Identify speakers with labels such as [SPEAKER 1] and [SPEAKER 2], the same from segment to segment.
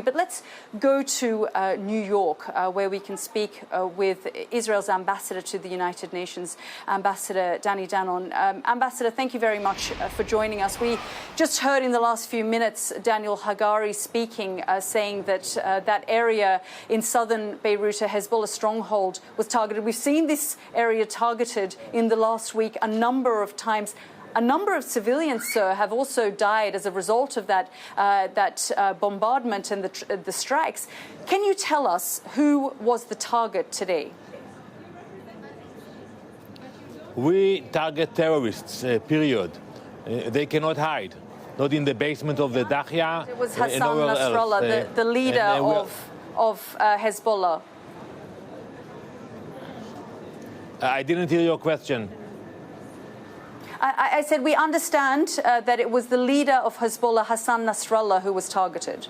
[SPEAKER 1] But let's go to New York, where we can speak with Israel's ambassador to the United Nations, Ambassador Danny Danon. Ambassador, thank you very much for joining us. We just heard in the last few minutes Daniel Hagari speaking, saying that that area in southern Beirut, a Hezbollah stronghold, was targeted. We've seen this area targeted in the last week a number of times. A number of civilians, sir, have also died as a result of that bombardment and the strikes. Can you tell us who was the target today?
[SPEAKER 2] We target terrorists, period. They cannot hide. Not in the basement of the Dahya.
[SPEAKER 1] It was Hassan Nasrallah, the leader of Hezbollah.
[SPEAKER 2] I didn't hear your question.
[SPEAKER 1] I said we understand that it was the leader of Hezbollah, Hassan Nasrallah, who was targeted.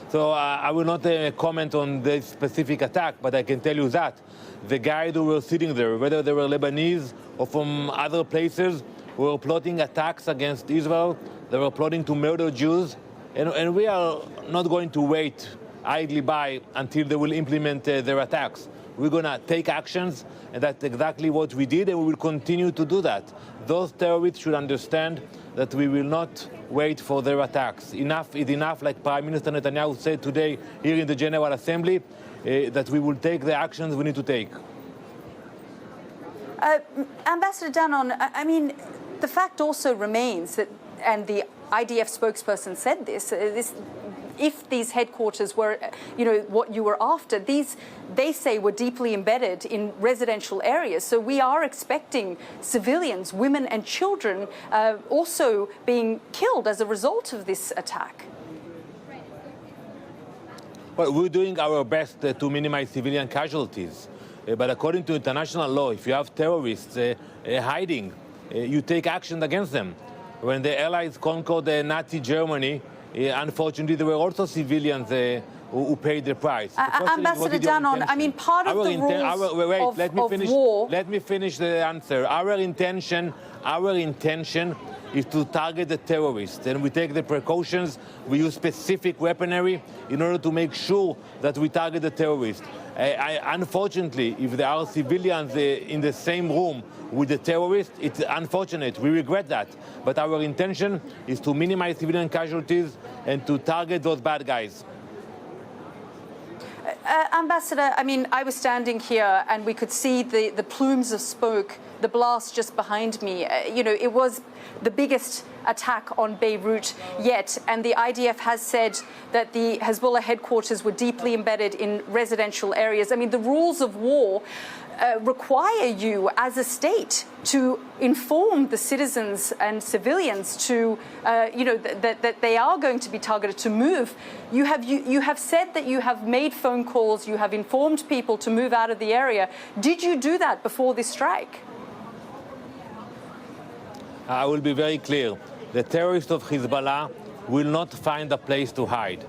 [SPEAKER 2] So I will not comment on this specific attack, but I can tell you that the guys who were sitting there, whether they were Lebanese or from other places, were plotting attacks against Israel. They were plotting to murder Jews. And we are not going to wait idly by until they will implement their attacks. We're going to take actions, and that's exactly what we did, and we will continue to do that. Those terrorists should understand that we will not wait for their attacks. Enough is enough, like Prime Minister Netanyahu said today here in the General Assembly, that we will take the actions we need to take.
[SPEAKER 1] Ambassador Danon, I mean, the fact also remains that, and the IDF spokesperson said this, if these headquarters were, what you were after, they say were deeply embedded in residential areas. So we are expecting civilians, women and children, also being killed as a result of this attack.
[SPEAKER 2] Well, we're doing our best to minimize civilian casualties. But according to international law, if you have terrorists hiding, you take action against them. When the Allies conquered Nazi Germany, unfortunately, there were also civilians who paid the price.
[SPEAKER 1] Ambassador Danon, I mean, part of the rules of war...
[SPEAKER 2] Let me finish the answer. Our intention is to target the terrorists, and we take the precautions. We use specific weaponry in order to make sure that we target the terrorists. Unfortunately, if there are civilians in the same room with the terrorists, it's unfortunate. We regret that. But our intention is to minimize civilian casualties and to target those bad guys.
[SPEAKER 1] Ambassador, I mean, I was standing here and we could see the plumes of smoke, the blast just behind me. It was the biggest attack on Beirut yet, and the IDF has said that the Hezbollah headquarters were deeply embedded in residential areas. I mean, the rules of war require you as a state to inform the citizens and civilians to, that they are going to be targeted, to move. You have said that you have made phone calls, you have informed people to move out of the area. Did you do that before this strike?
[SPEAKER 2] I will be very clear. The terrorists of Hezbollah will not find a place to hide.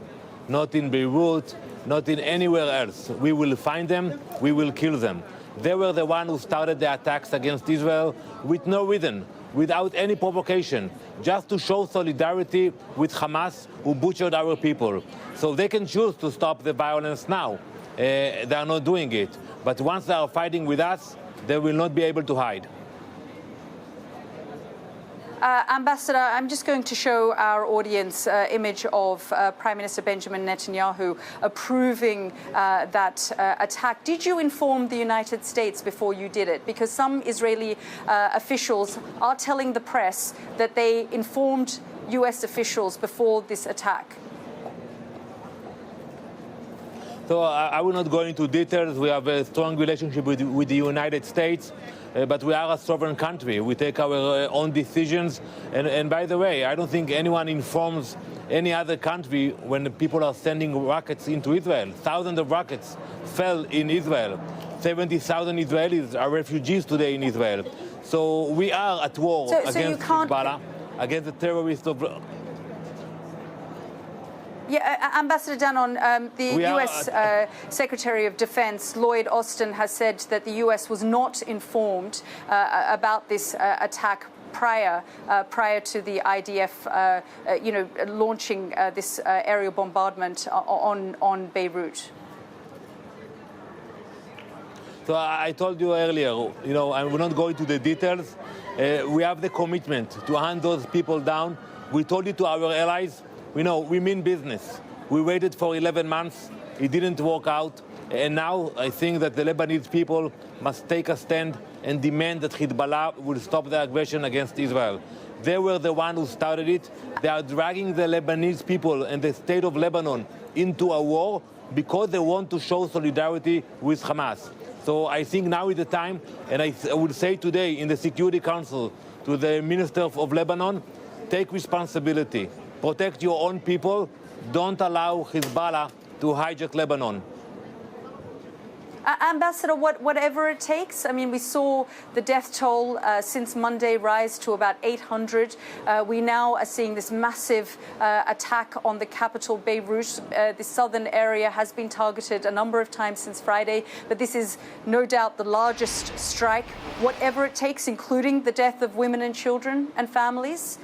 [SPEAKER 2] Not in Beirut, not in anywhere else. We will find them, we will kill them. They were the ones who started the attacks against Israel with no reason, without any provocation, just to show solidarity with Hamas, who butchered our people. So they can choose to stop the violence now. They are not doing it. But once they are fighting with us, they will not be able to hide.
[SPEAKER 1] Ambassador, I'm just going to show our audience image of Prime Minister Benjamin Netanyahu approving that attack. Did you inform the United States before you did it? Because some Israeli officials are telling the press that they informed US officials before this attack.
[SPEAKER 2] So I will not go into details. We have a strong relationship with the United States, but we are a sovereign country. We take our own decisions. And by the way, I don't think anyone informs any other country when people are sending rockets into Israel. Thousands of rockets fell in Israel. 70,000 Israelis are refugees today in Israel. So we are at war against Hezbollah, against the terrorists of...
[SPEAKER 1] Yeah, Ambassador Danon, the US Secretary of Defense, Lloyd Austin, has said that the US was not informed about this attack prior to the IDF, launching this aerial bombardment on Beirut?
[SPEAKER 2] So I told you earlier, I will not go into the details. We have the commitment to hunt those people down. We told it to our allies. We mean business. We waited for 11 months. It didn't work out. And now I think that the Lebanese people must take a stand and demand that Hezbollah will stop the aggression against Israel. They were the one who started it. They are dragging the Lebanese people and the state of Lebanon into a war because they want to show solidarity with Hamas. So I think now is the time, and I would say today in the Security Council to the Minister of Lebanon, take responsibility. Protect your own people. Don't allow Hezbollah to hijack Lebanon.
[SPEAKER 1] Ambassador, whatever it takes. I mean, we saw the death toll since Monday rise to about 800. We now are seeing this massive attack on the capital, Beirut. The southern area has been targeted a number of times since Friday, but this is no doubt the largest strike. Whatever it takes, including the death of women and children and families.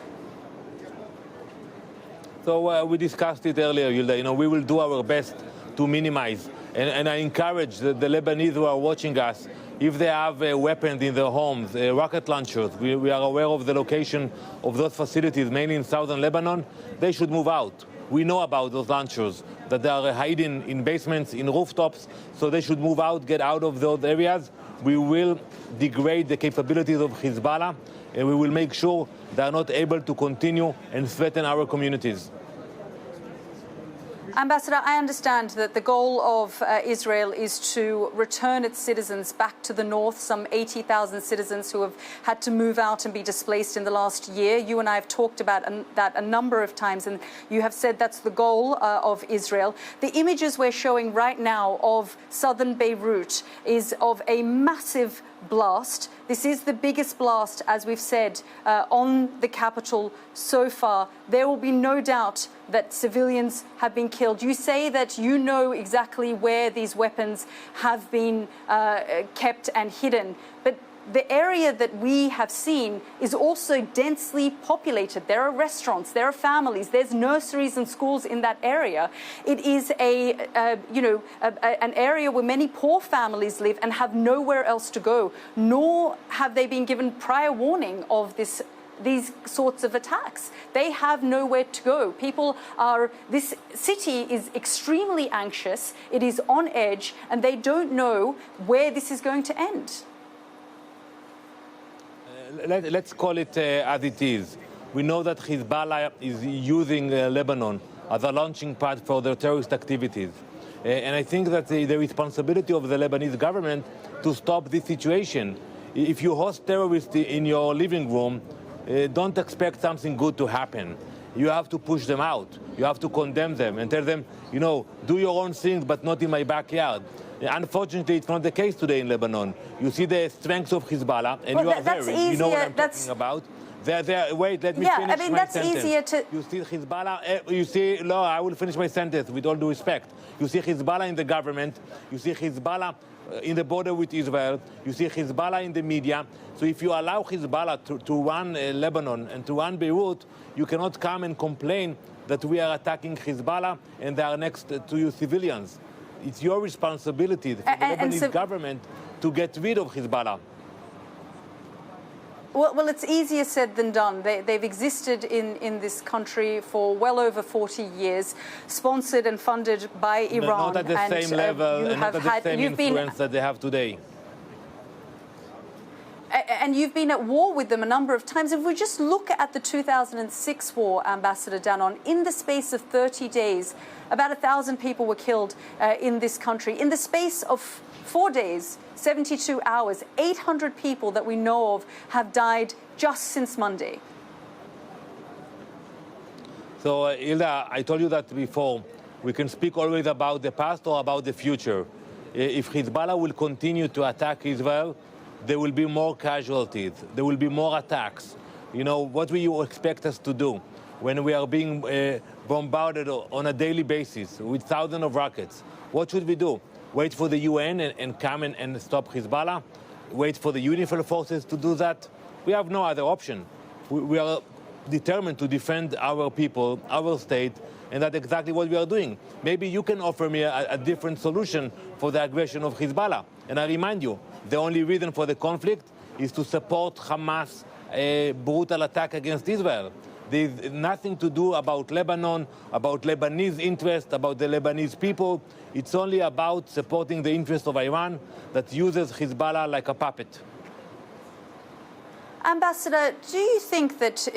[SPEAKER 2] So we discussed it earlier, Yalda. We will do our best to minimize. And I encourage the Lebanese who are watching us, if they have weapons in their homes, rocket launchers, we are aware of the location of those facilities, mainly in southern Lebanon, they should move out. We know about those launchers, that they are hiding in basements, in rooftops, so they should move out, get out of those areas. We will degrade the capabilities of Hezbollah, and we will make sure they are not able to continue and threaten our communities.
[SPEAKER 1] Ambassador, I understand that the goal of Israel is to return its citizens back to the north, some 80,000 citizens who have had to move out and be displaced in the last year. You and I have talked about that a number of times, and you have said that's the goal of Israel. The images we're showing right now of southern Beirut is of a massive blast. This is the biggest blast, as we've said, on the capital so far. There will be no doubt that civilians have been killed. You say that you know exactly where these weapons have been kept and hidden, but the area that we have seen is also densely populated. There are restaurants, there are families, there's nurseries and schools in that area. It is an area where many poor families live and have nowhere else to go, nor have they been given prior warning of these sorts of attacks. They have nowhere to go. This city is extremely anxious, it is on edge, and they don't know where this is going to end.
[SPEAKER 2] Let's call it as it is. We know that Hezbollah is using Lebanon as a launching pad for their terrorist activities. And I think that the responsibility of the Lebanese government to stop this situation. If you host terrorists in your living room, don't expect something good to happen. You have to push them out. You have to condemn them and tell them, do your own things, but not in my backyard. Unfortunately, it's not the case today in Lebanon. You see the strength of Hezbollah, and you are there. You know what I'm talking about. Wait, let me finish my sentence.
[SPEAKER 1] Easier to...
[SPEAKER 2] You see Hezbollah, no, I will finish my sentence with all due respect. You see Hezbollah in the government, you see Hezbollah in the border with Israel, you see Hezbollah in the media. So if you allow Hezbollah to run Lebanon and to run Beirut, you cannot come and complain that we are attacking Hezbollah and they are next to you civilians. It's your responsibility for the Lebanese government to get rid of Hezbollah.
[SPEAKER 1] Well, it's easier said than done. They've existed in this country for well over 40 years, sponsored and funded by Iran.
[SPEAKER 2] Not at the same level and not at the same influence that they have today.
[SPEAKER 1] And you've been at war with them a number of times. If we just look at the 2006 war, Ambassador Danon, in the space of 30 days, about 1,000 people were killed in this country. In the space of 4 days, 72 hours, 800 people that we know of have died just since Monday.
[SPEAKER 2] So, Yalda, I told you that before. We can speak always about the past or about the future. If Hezbollah will continue to attack Israel, there will be more casualties. There will be more attacks. What will you expect us to do when we are being bombarded on a daily basis with thousands of rockets? What should we do? Wait for the UN and come and stop Hezbollah? Wait for the unified forces to do that? We have no other option. We are determined to defend our people, our state, and that's exactly what we are doing. Maybe you can offer me a different solution for the aggression of Hezbollah. And I remind you, the only reason for the conflict is to support Hamas' brutal attack against Israel. There's nothing to do about Lebanon, about Lebanese interest, about the Lebanese people. It's only about supporting the interest of Iran that uses Hezbollah like a puppet.
[SPEAKER 1] Ambassador, do you think that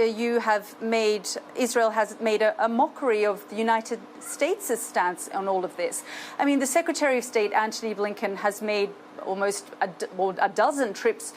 [SPEAKER 1] Israel has made a mockery of the United States' stance on all of this? I mean, the Secretary of State, Antony Blinken, has made almost a dozen trips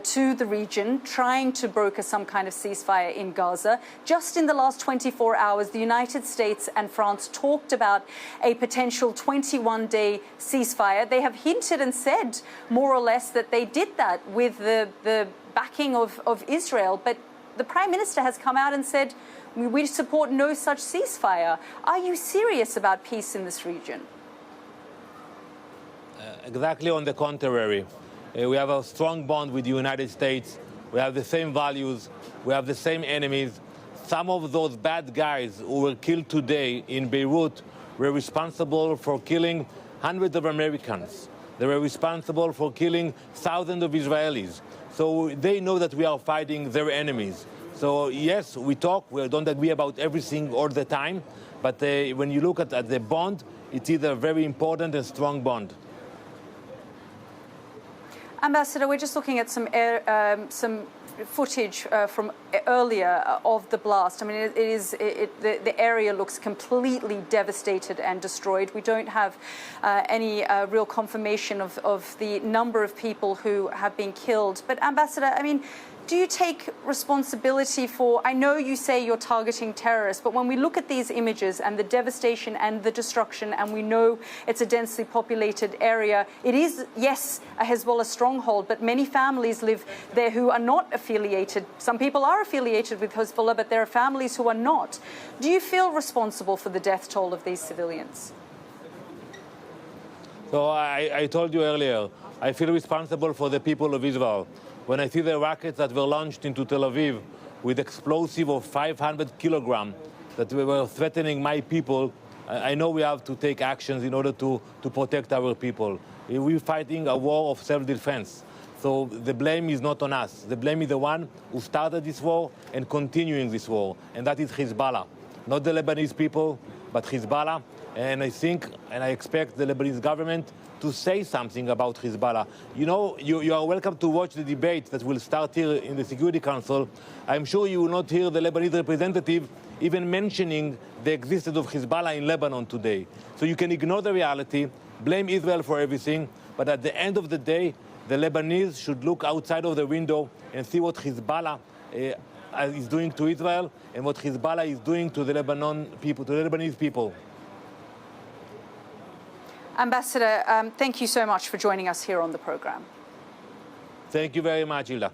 [SPEAKER 1] to the region, trying to broker some kind of ceasefire in Gaza. Just in the last 24 hours, the United States and France talked about a potential 21-day ceasefire. They have hinted and said, more or less, that they did that with the backing of Israel. But the Prime Minister has come out and said, we support no such ceasefire. Are you serious about peace in this region?
[SPEAKER 2] Exactly on the contrary. We have a strong bond with the United States. We have the same values. We have the same enemies. Some of those bad guys who were killed today in Beirut were responsible for killing hundreds of Americans. They were responsible for killing thousands of Israelis. So they know that we are fighting their enemies. So yes, we talk. We don't agree about everything all the time. But when you look at the bond, it is a very important and strong bond.
[SPEAKER 1] Ambassador, we're just looking at some footage from earlier of the blast. I mean, the area looks completely devastated and destroyed. We don't have any real confirmation of the number of people who have been killed. But Ambassador, I mean, do you take responsibility for, I know you say you're targeting terrorists, but when we look at these images and the devastation and the destruction, and we know it's a densely populated area, it is, yes, a Hezbollah stronghold, but many families live there who are not affiliated. Some people are affiliated with Hezbollah, but there are families who are not. Do you feel responsible for the death toll of these civilians?
[SPEAKER 2] So I told you earlier, I feel responsible for the people of Israel. When I see the rockets that were launched into Tel Aviv with explosive of 500 kilograms that were threatening my people, I know we have to take actions in order to protect our people. We're fighting a war of self-defense. So the blame is not on us. The blame is the one who started this war and continuing this war, and that is Hezbollah. Not the Lebanese people, but Hezbollah. And I think, and I expect the Lebanese government to say something about Hezbollah. You know, you are welcome to watch the debate that will start here in the Security Council. I'm sure you will not hear the Lebanese representative even mentioning the existence of Hezbollah in Lebanon today. So you can ignore the reality, blame Israel for everything, but at the end of the day, the Lebanese should look outside of the window and see what Hezbollah is doing to Israel and what Hezbollah is doing to the Lebanon people, to the Lebanese people.
[SPEAKER 1] Ambassador, thank you so much for joining us here on the program.
[SPEAKER 2] Thank you very much, Yalda.